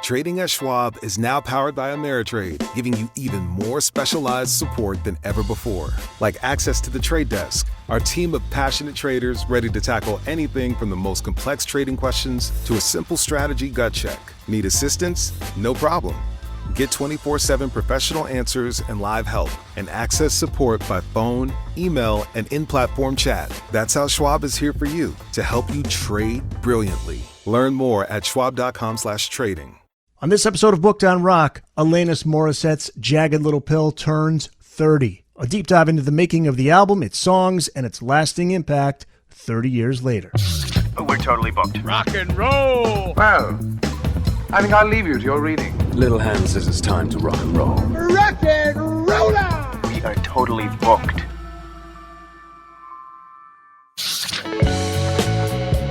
Trading at Schwab is now powered by Ameritrade, giving you even more specialized support than ever before. Like access to the trade desk, our team of passionate traders ready to tackle anything from the most complex trading questions to a simple strategy gut check. Need assistance? No problem. Get 24/7 professional answers and live help, and access support by phone, email, and in-platform chat. That's how Schwab is here for you, to help you trade brilliantly. Learn more at schwab.com/trading. On this episode of Booked on Rock, Alanis Morissette's Jagged Little Pill turns 30. A deep dive into the making of the album, its songs, and its lasting impact 30 years later. We're totally booked. Rock and roll! Well, I think I'll leave you to your reading. Little Hand says it's time to rock and roll. Rock and roller! We are totally booked.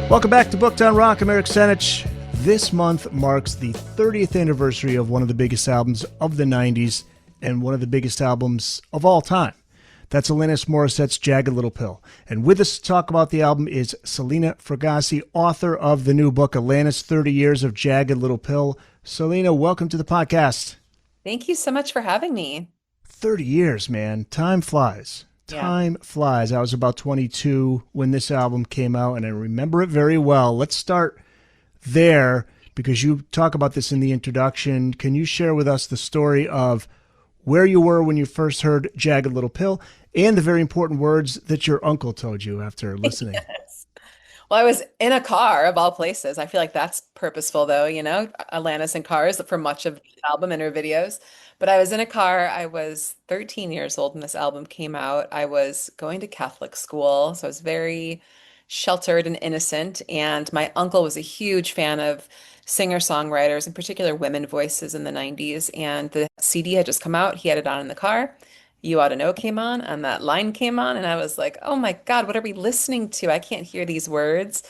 Welcome back to Booked on Rock. I'm Eric Senich. This month marks the 30th anniversary of one of the biggest albums of the 90s and one of the biggest albums of all time. That's Alanis Morissette's Jagged Little Pill. And with us to talk about the album is Selena Fragassi, author of the new book, Alanis, 30 Years of Jagged Little Pill. Selena, welcome to the podcast. Thank you so much for having me. 30 years, man. Time flies. Time flies. I was about 22 when this album came out, and I remember it very well. Let's start there, because you talk about this in the introduction. Can you share with us the story of where you were when you first heard Jagged Little Pill and the very important words that your uncle told you after listening? Yes. Well, I was in a car of all places. I feel like that's purposeful, though, Alanis in cars for much of the album and her videos. But I was in a car. I was 13 years old when this album came out. I was going to Catholic school, so I was very sheltered and innocent. And my uncle was a huge fan of singer-songwriters, in particular women voices in the 90s. And the CD had just come out. He had it on in the car. You Ought to Know came on, and that line came on. And I was like, oh my God, what are we listening to? I can't hear these words.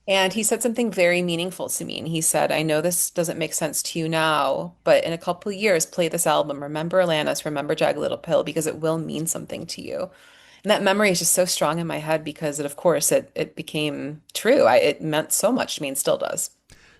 And he said something very meaningful to me. And he said, I know this doesn't make sense to you now, but in a couple of years, play this album. Remember Alanis, remember Jagged Little Pill, because it will mean something to you. And that memory is just so strong in my head because of course, it became true. It meant so much to me and still does.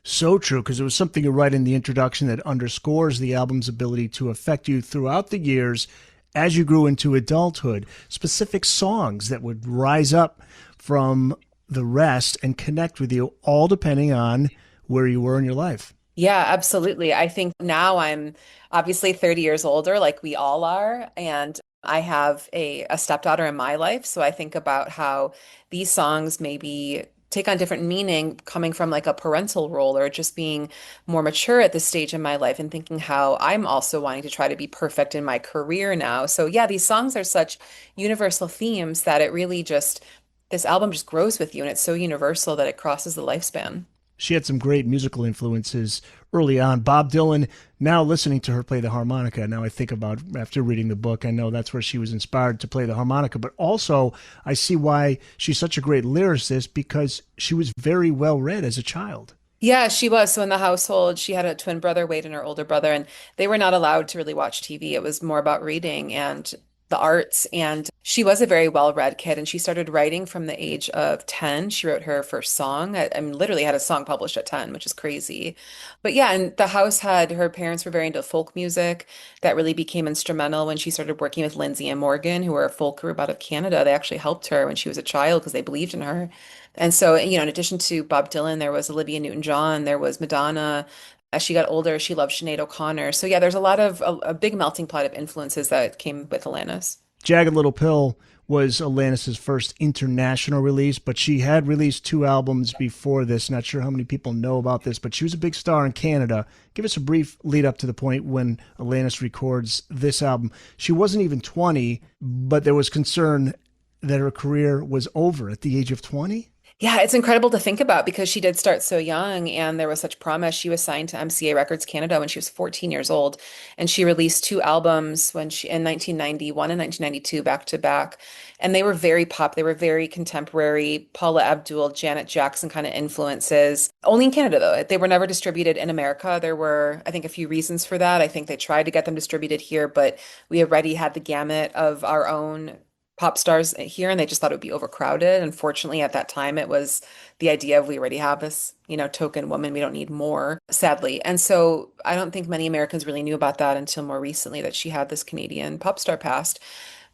So true, because it was something you write in the introduction that underscores the album's ability to affect you throughout the years as you grew into adulthood. Specific songs that would rise up from the rest and connect with you, all depending on where you were in your life. Yeah, absolutely. I think now I'm obviously 30 years older, like we all are. And I have a stepdaughter in my life. So I think about how these songs maybe take on different meaning coming from like a parental role or just being more mature at this stage in my life and thinking how I'm also wanting to try to be perfect in my career now. So yeah, these songs are such universal themes that it really just, this album just grows with you, and it's so universal that it crosses the lifespan. She had some great musical influences early on. Bob Dylan, now listening to her play the harmonica, now I think about, after reading the book, I know that's where she was inspired to play the harmonica, but also I see why she's such a great lyricist, because she was very well read as a child. Yeah, she was. So in the household, she had a twin brother, Wade, and her older brother, and they were not allowed to really watch TV. It was more about reading and the arts. And she was a very well-read kid, and she started writing from the age of 10. She wrote her first song. I mean, literally had a song published at 10, which is crazy. But yeah, and the house had, her parents were very into folk music. That really became instrumental when she started working with Lindsay and Morgan, who were a folk group out of Canada. They actually helped her when she was a child because they believed in her. And so, in addition to Bob Dylan, there was Olivia Newton-John, there was Madonna. As she got older, she loved Sinead O'Connor. So yeah, there's a big melting pot of influences that came with Alanis. Jagged Little Pill was Alanis's first international release, but she had released 2 albums before this. Not sure how many people know about this, but she was a big star in Canada. Give us a brief lead up to the point when Alanis records this album. She wasn't even 20, but there was concern that her career was over at the age of 20. Yeah, it's incredible to think about because she did start so young and there was such promise. She was signed to MCA Records Canada when she was 14 years old, and she released 2 albums in 1991 and 1992 back to back. And they were very pop. They were very contemporary, Paula Abdul, Janet Jackson kind of influences. Only in Canada, though. They were never distributed in America. There were, I think, a few reasons for that. I think they tried to get them distributed here, but we already had the gamut of our own pop stars here, and they just thought it would be overcrowded. Unfortunately, at that time, it was the idea of we already have this, token woman, we don't need more, sadly. And so I don't think many Americans really knew about that until more recently that she had this Canadian pop star past.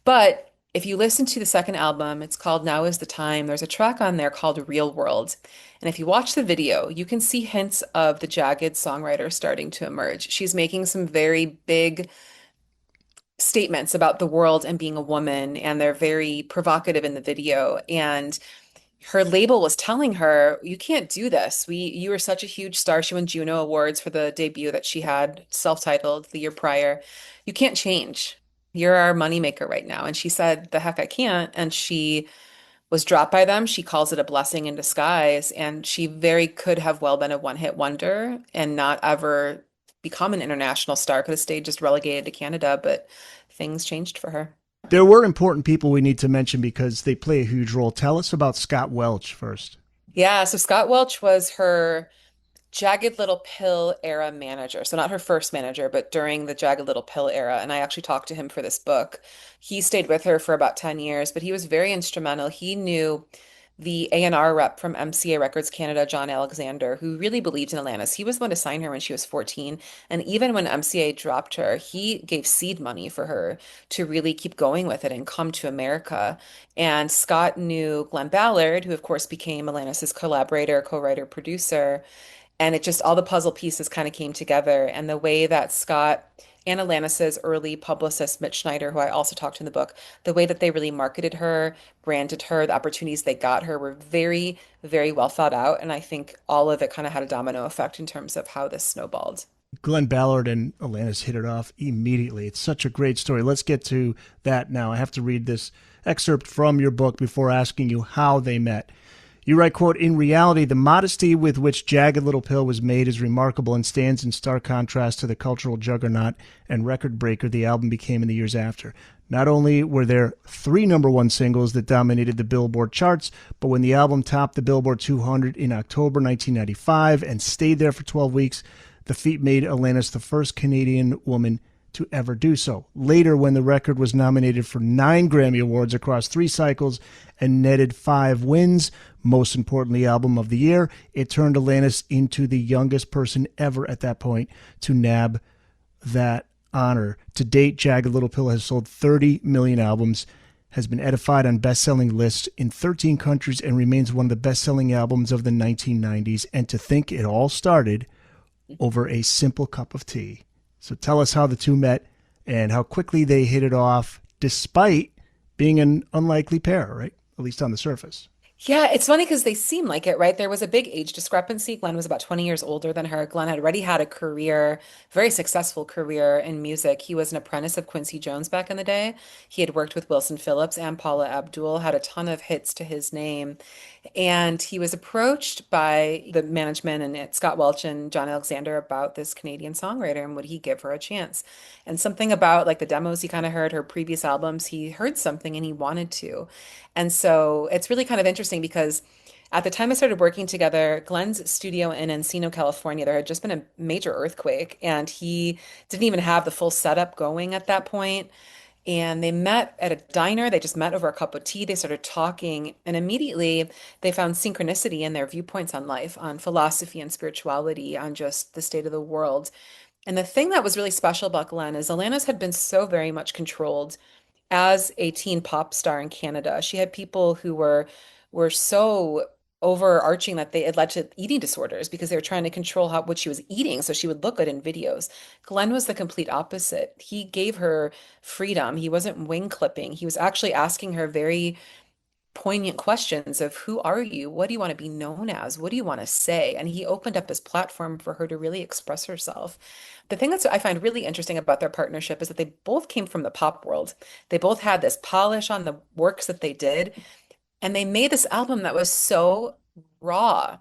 But if you listen to the second album, it's called Now Is the Time. There's a track on there called Real World. And if you watch the video, you can see hints of the Jagged songwriter starting to emerge. She's making some very big statements about the world and being a woman, and they're very provocative in the video. And her label was telling her, you can't do this. You were such a huge star. She won Juno Awards for the debut that she had, self-titled, the year prior. You can't change. You're our moneymaker right now. And she said, the heck I can't. And she was dropped by them. She calls it a blessing in disguise. And she very could have well been a one-hit wonder and not ever become an international star. Could have stayed just relegated to Canada, but things changed for her. There were important people we need to mention because they play a huge role. Tell us about Scott Welch first. Yeah, so Scott Welch was her Jagged Little Pill era manager. So not her first manager, but during the Jagged Little Pill era. And I actually talked to him for this book. He stayed with her for about 10 years, but he was very instrumental. He knew the A&R rep from MCA Records Canada, John Alexander, who really believed in Alanis. He was the one to sign her when she was 14. And even when MCA dropped her, he gave seed money for her to really keep going with it and come to America. And Scott knew Glenn Ballard, who of course became Alanis's collaborator, co-writer, producer. And it just, all the puzzle pieces kind of came together. And the way that Scott and Alanis's early publicist, Mitch Schneider, who I also talked to in the book, the way that they really marketed her, branded her, the opportunities they got her were very, very well thought out. And I think all of it kind of had a domino effect in terms of how this snowballed. Glenn Ballard and Alanis hit it off immediately. It's such a great story. Let's get to that now. I have to read this excerpt from your book before asking you how they met. You write, quote, "In reality, the modesty with which Jagged Little Pill was made is remarkable and stands in stark contrast to the cultural juggernaut and record breaker the album became in the years after. Not only were there 3 number-1 singles that dominated the Billboard charts, but when the album topped the Billboard 200 in October 1995 and stayed there for 12 weeks, the feat made Alanis the first Canadian woman to ever do so. Later, when the record was nominated for 9 Grammy Awards across 3 cycles and netted 5 wins, most importantly, Album of the Year, it turned Alanis into the youngest person ever at that point to nab that honor. To date, Jagged Little Pill has sold 30 million albums, has been edified on best-selling lists in 13 countries, and remains one of the best-selling albums of the 1990s. And to think it all started over a simple cup of tea." So tell us how the two met and how quickly they hit it off, despite being an unlikely pair, right? At least on the surface. Yeah, it's funny because they seem like it, right? There was a big age discrepancy. Glenn was about 20 years older than her. Glenn had already had a career, very successful career in music. He was an apprentice of Quincy Jones back in the day. He had worked with Wilson Phillips and Paula Abdul, had a ton of hits to his name. And he was approached by the management and Scott Welch and John Alexander about this Canadian songwriter and would he give her a chance? And something about like the demos he kind of heard, her previous albums, he heard something and he wanted to. And so it's really kind of interesting because at the time I started working together, Glenn's studio in Encino, California, there had just been a major earthquake and he didn't even have the full setup going at that point. And they met at a diner. They just met over a cup of tea. They started talking, and immediately they found synchronicity in their viewpoints on life, on philosophy and spirituality, on just the state of the world. And the thing that was really special about Glenn is Alanis had been so very much controlled as a teen pop star in Canada. She had people who were so overarching that they had led to eating disorders because they were trying to control what she was eating so she would look good in videos. Glenn was the complete opposite. He gave her freedom. He wasn't wing clipping. He was actually asking her very poignant questions of who are you? What do you want to be known as? What do you want to say? And he opened up his platform for her to really express herself. The thing that I find really interesting about their partnership is that they both came from the pop world. They both had this polish on the works that they did. And they made this album that was so raw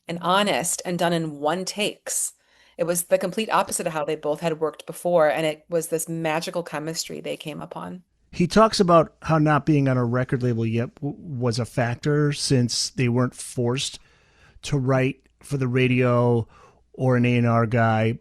and honest and done in one takes. It was the complete opposite of how they both had worked before. And it was this magical chemistry they came upon. He talks about how not being on a record label yet was a factor since they weren't forced to write for the radio or an A&R guy,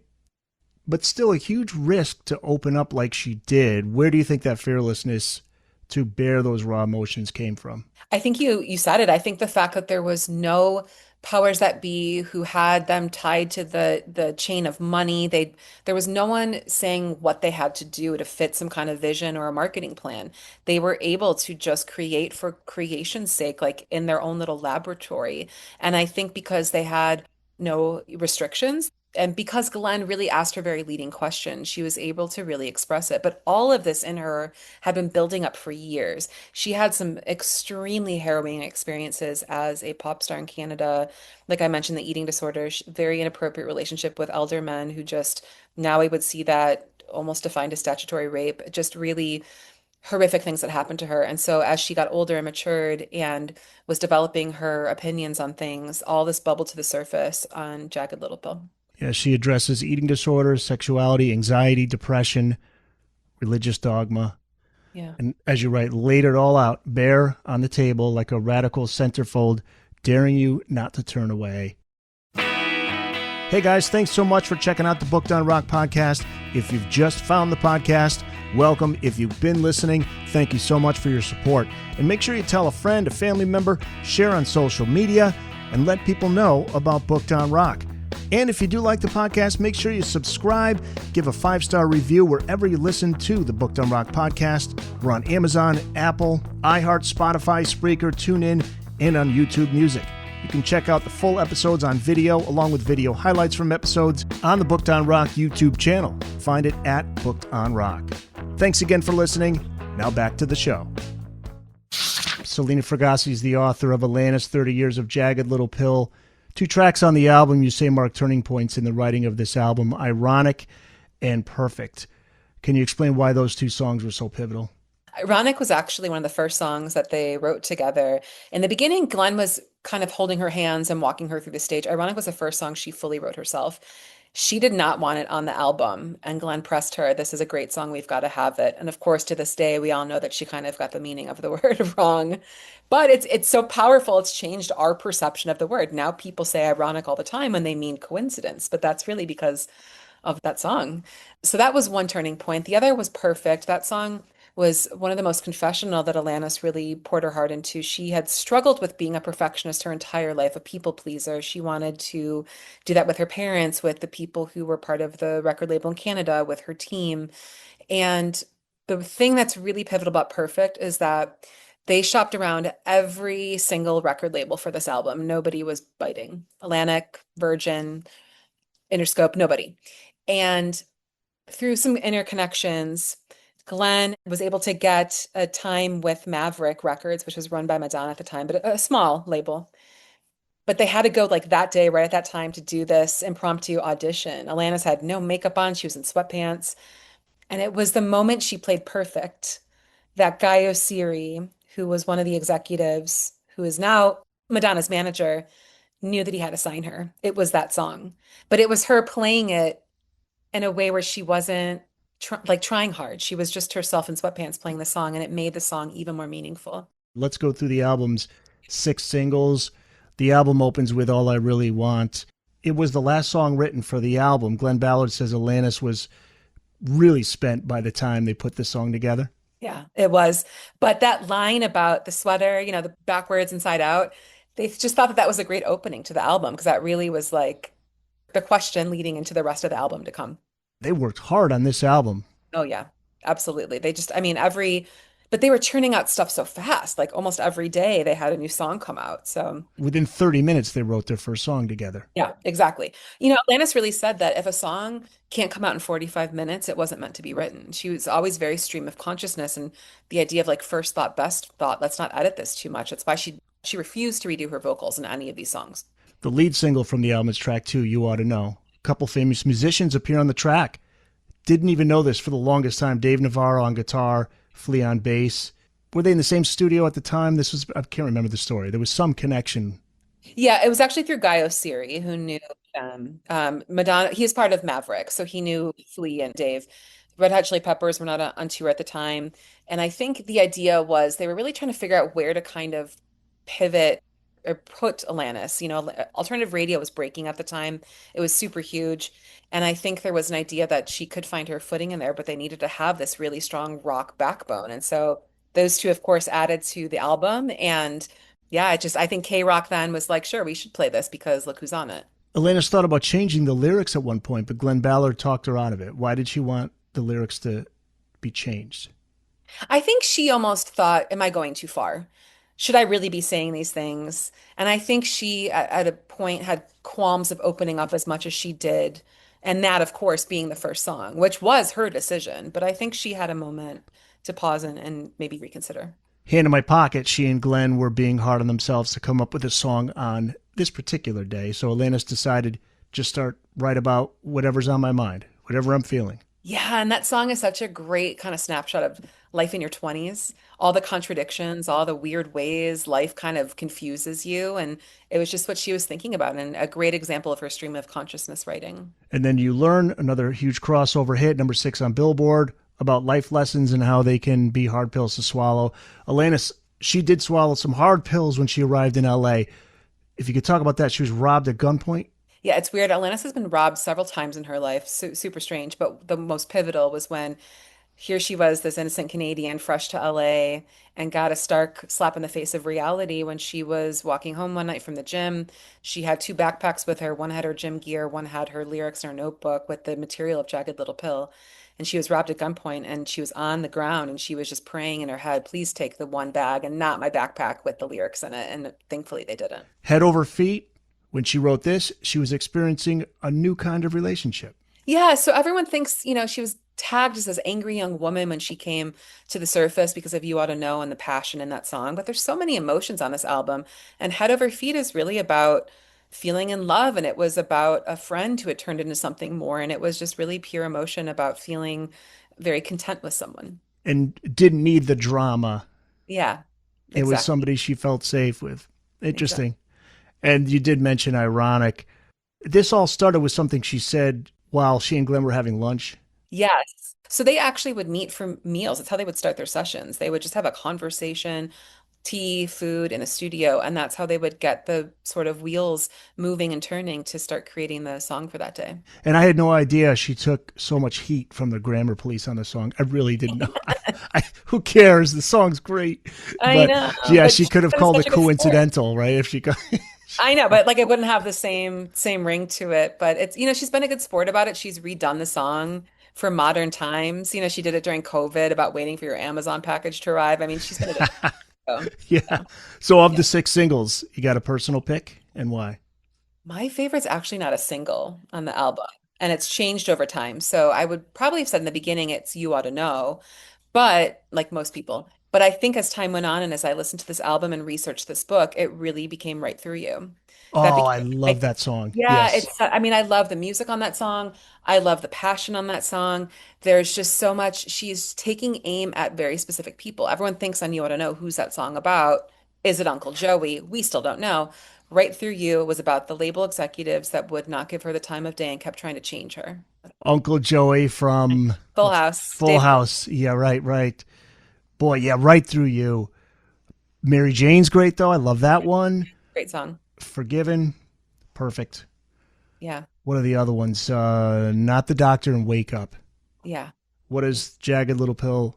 but still a huge risk to open up like she did. Where do you think that fearlessness to bear those raw emotions came from. I think you said it. I think the fact that there was no powers that be who had them tied to the chain of money. There was no one saying what they had to do to fit some kind of vision or a marketing plan. They were able to just create for creation's sake, like in their own little laboratory. And I think because they had no restrictions, and because Glenn really asked her very leading questions, she was able to really express it. But all of this in her had been building up for years. She had some extremely harrowing experiences as a pop star in Canada. Like I mentioned, the eating disorder, very inappropriate relationship with elder men who just now we would see that almost defined as statutory rape, just really horrific things that happened to her. And so as she got older and matured and was developing her opinions on things, all this bubbled to the surface on Jagged Little Pill. Yeah, she addresses eating disorders, sexuality, anxiety, depression, religious dogma. Yeah. And as you write, laid it all out, bare on the table like a radical centerfold, daring you not to turn away. Hey guys, thanks so much for checking out the Booked on Rock podcast. If you've just found the podcast, welcome. If you've been listening, thank you so much for your support. And make sure you tell a friend, a family member, share on social media, and let people know about Booked on Rock. And if you do like the podcast, make sure you subscribe, give a 5-star review wherever you listen to the Booked on Rock podcast. We're on Amazon, Apple, iHeart, Spotify, Spreaker, TuneIn, and on YouTube Music. You can check out the full episodes on video, along with video highlights from episodes on the Booked on Rock YouTube channel. Find it at Booked on Rock. Thanks again for listening. Now back to the show. Selena Fragassi is the author of Alanis, 30 Years of Jagged Little Pill. 2 tracks on the album you say mark turning points in the writing of this album, Ironic and Perfect. Can you explain why those 2 songs were so pivotal? Ironic was actually one of the first songs that they wrote together. In the beginning, Glenn was kind of holding her hands and walking her through the stage. Ironic was the first song she fully wrote herself. She did not want it on the album, and Glenn pressed her, "This is a great song, we've got to have it." And of course, to this day, we all know that she kind of got the meaning of the word wrong. But it's so powerful, it's changed our perception of the word. Now people say ironic all the time when they mean coincidence, but that's really because of that song. So that was one turning point. The other was Perfect. That song was one of the most confessional that Alanis really poured her heart into. She had struggled with being a perfectionist her entire life, a people pleaser. She wanted to do that with her parents, with the people who were part of the record label in Canada, with her team. And the thing that's really pivotal about Perfect is that they shopped around every single record label for this album. Nobody was biting. Atlantic, Virgin, Interscope, nobody. And through some interconnections, Glenn was able to get a time with Maverick Records, which was run by Madonna at the time, but a small label. But they had to go like that day, right at that time, to do this impromptu audition. Alanis had no makeup on, she was in sweatpants. And it was the moment she played Perfect that Guy Oseary, who was one of the executives, who is now Madonna's manager, knew that he had to sign her. It was that song. But it was her playing it in a way where she wasn't trying hard. She was just herself in sweatpants playing the song, and it made the song even more meaningful. Let's go through the album's 6 singles. The album opens with All I Really Want. It was the last song written for the album. Glenn Ballard says Alanis was really spent by the time they put the song together. Yeah, it was. But that line about the sweater, the backwards inside out, they just thought that that was a great opening to the album, because that really was like the question leading into the rest of the album to come. They worked hard on this album. Oh yeah, absolutely. They just, but they were churning out stuff so fast. Like almost every day they had a new song come out. So within 30 minutes, they wrote their first song together. Yeah, exactly. Alanis really said that if a song can't come out in 45 minutes, it wasn't meant to be written. She was always very stream of consciousness, and the idea of like first thought, best thought, let's not edit this too much. That's why she refused to redo her vocals in any of these songs. The lead single from the album is track 2, You Ought to Know. A couple famous musicians appear on the track. Didn't even know this for the longest time. Dave Navarro on guitar, Flea on bass. Were they in the same studio at the time? I can't remember the story. There was some connection. Yeah, it was actually through Guy Oseary, who knew Madonna. He is part of Maverick, so he knew Flea and Dave. Red Hot Chili Peppers were not on tour at the time. And I think the idea was they were really trying to figure out where to kind of pivot or put Alanis. Alternative radio was breaking at the time. It was super huge. And I think there was an idea that she could find her footing in there, but they needed to have this really strong rock backbone. And so those two, of course, added to the album. And yeah, I think K-Rock then was like, sure, we should play this because look who's on it. Alanis thought about changing the lyrics at one point, but Glenn Ballard talked her out of it. Why did she want the lyrics to be changed? I think she almost thought, am I going too far? Should I really be saying these things? And I think she, at a point, had qualms of opening up as much as she did. And that, of course, being the first song, which was her decision. But I think she had a moment to pause and maybe reconsider. Hand in my pocket, she and Glenn were being hard on themselves to come up with a song on this particular day. So Alanis decided just start right about whatever's on my mind, whatever I'm feeling. Yeah, and that song is such a great kind of snapshot of life in your 20s, all the contradictions, all the weird ways life kind of confuses you. And it was just what she was thinking about, and a great example of her stream of consciousness writing. And then You Learn, another huge crossover hit, number 6 on Billboard, about life lessons and how they can be hard pills to swallow. Alanis, she did swallow some hard pills when she arrived in LA. If you could talk about that, she was robbed at gunpoint. Yeah, it's weird. Alanis has been robbed several times in her life, super strange. But the most pivotal was when here she was, this innocent Canadian, fresh to LA, and got a stark slap in the face of reality when she was walking home one night from the gym. She had two backpacks with her. One had her gym gear, one had her lyrics in her notebook with the material of Jagged Little Pill. And she was robbed at gunpoint, and she was on the ground, and she was just praying in her head, please take the one bag and not my backpack with the lyrics in it. And thankfully they didn't. Head over feet. When she wrote this, she was experiencing a new kind of relationship. Yeah, so everyone thinks, she was tagged as this angry young woman when she came to the surface because of You Ought to Know and the passion in that song. But there's so many emotions on this album. And Head Over Feet is really about feeling in love. And it was about a friend who had turned into something more. And it was just really pure emotion about feeling very content with someone. And didn't need the drama. Yeah, It was exactly. somebody she felt safe with. Interesting. Exactly. And you did mention ironic. This all started with something she said while she and Glenn were having lunch. Yes. So they actually would meet for meals. That's how they would start their sessions. They would just have a conversation, tea, food in a studio, and that's how they would get the sort of wheels moving and turning to start creating the song for that day. And I had no idea she took so much heat from the grammar police on the song. I really didn't know. Who cares? The song's great. I But know, yeah, but she could have was called such it a good sport. coincidental, right? If she could. I know, but like it wouldn't have the same ring to it. But it's, she's been a good sport about it. She's redone the song for modern times. She did it during COVID about waiting for your Amazon package to arrive. I mean, she's been a good so, Yeah. So of the 6 singles, you got a personal pick and why? My favorite's actually not a single on the album, and it's changed over time. So I would probably have said in the beginning it's You Ought to Know, but like most people. But I think as time went on and as I listened to this album and researched this book, it really became Right Through You. That Oh, I became love that song. yeah, Yes. I mean, I love the music on that song. I love the passion on that song. There's just so much. She's taking aim at very specific people. Everyone thinks on You Ought to Know who's that song about. Is it Uncle Joey? We still don't know. Right Through You was about the label executives that would not give her the time of day and kept trying to change her. Uncle Joey from Full House. Full House. Yeah, right, right. Boy, yeah, Right Through You. Mary Jane's great, though. I love that one. Great song. Forgiven. Perfect. Yeah. What are the other ones? Not the Doctor and Wake Up. Yeah. What does Jagged Little Pill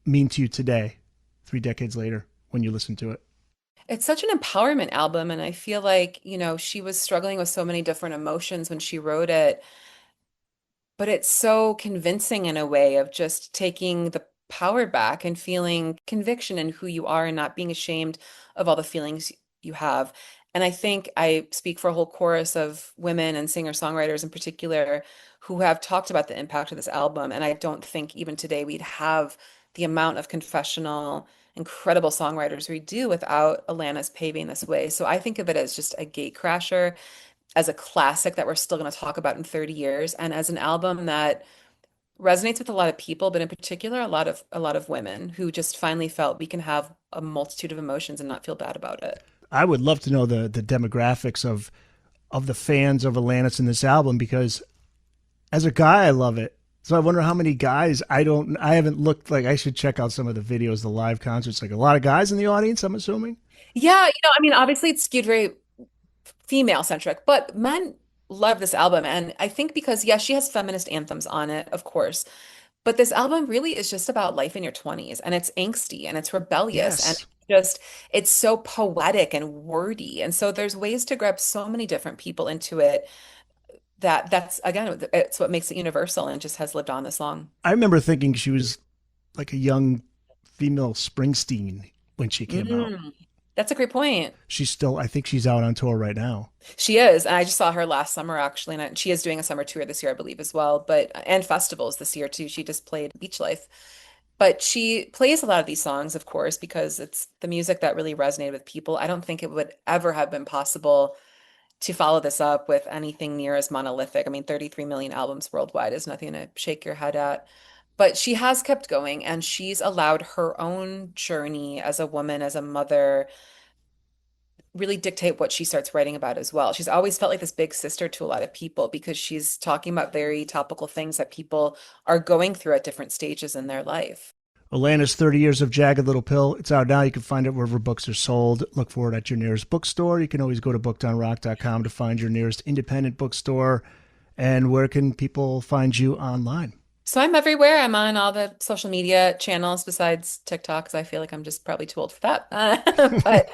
mean to you today, 3 decades later, when you listen to it? It's such an empowerment album. And I feel like, she was struggling with so many different emotions when she wrote it. But it's so convincing in a way of just taking the power back and feeling conviction in who you are and not being ashamed of all the feelings you have. And I think I speak for a whole chorus of women and singer-songwriters in particular who have talked about the impact of this album. And I don't think even today we'd have the amount of confessional, incredible songwriters we do without Alanis paving this way. So I think of it as just a gatecrasher, as a classic that we're still going to talk about in 30 years, and as an album that resonates with a lot of people, but in particular a lot of women who just finally felt we can have a multitude of emotions and not feel bad about it. I would love to know the demographics of the fans of Alanis in this album, because as a guy, I love it. So I wonder how many guys. I haven't looked. Like, I should check out some of the videos, the live concerts. Like, a lot of guys in the audience, I'm assuming. Yeah, I mean, obviously it's skewed very female centric, but men love this album. And I think because, yes, she has feminist anthems on it, of course, But this album really is just about life in your 20s, and it's angsty and it's rebellious and Yes. just it's so poetic and wordy. And so there's ways to grab so many different people into it that's again, it's what makes it universal and just has lived on this long. I remember thinking she was like a young female Springsteen when she came out. That's a great point. I think she's out on tour right now. She is, and I just saw her last summer actually, and she is doing a summer tour this year, I believe, as well. But and festivals this year too. She just played Beach Life, but she plays a lot of these songs, of course, because it's the music that really resonated with people. I don't think it would ever have been possible to follow this up with anything near as monolithic. I mean, 33 million albums worldwide is nothing to shake your head at. But she has kept going, and she's allowed her own journey as a woman, as a mother, really dictate what she starts writing about as well. She's always felt like this big sister to a lot of people because she's talking about very topical things that people are going through at different stages in their life. Alanis, 30 Years of Jagged Little Pill. It's out now. You can find it wherever books are sold. Look for it at your nearest bookstore. You can always go to bookedonrock.com to find your nearest independent bookstore. And where can people find you online? So I'm everywhere. I'm on all the social media channels besides TikTok, because I feel like I'm just probably too old for that. But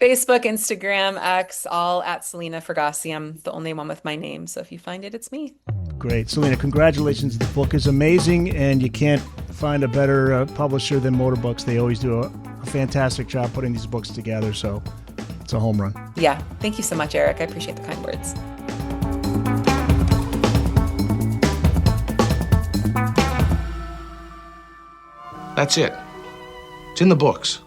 Facebook, Instagram, X, all at Selena Fragassi. I'm the only one with my name. So if you find it, it's me. Great. Selena, congratulations. The book is amazing, and you can't find a better publisher than Motorbooks. They always do a fantastic job putting these books together, so it's a home run. Yeah. Thank you so much, Eric. I appreciate the kind words. That's it. It's in the books.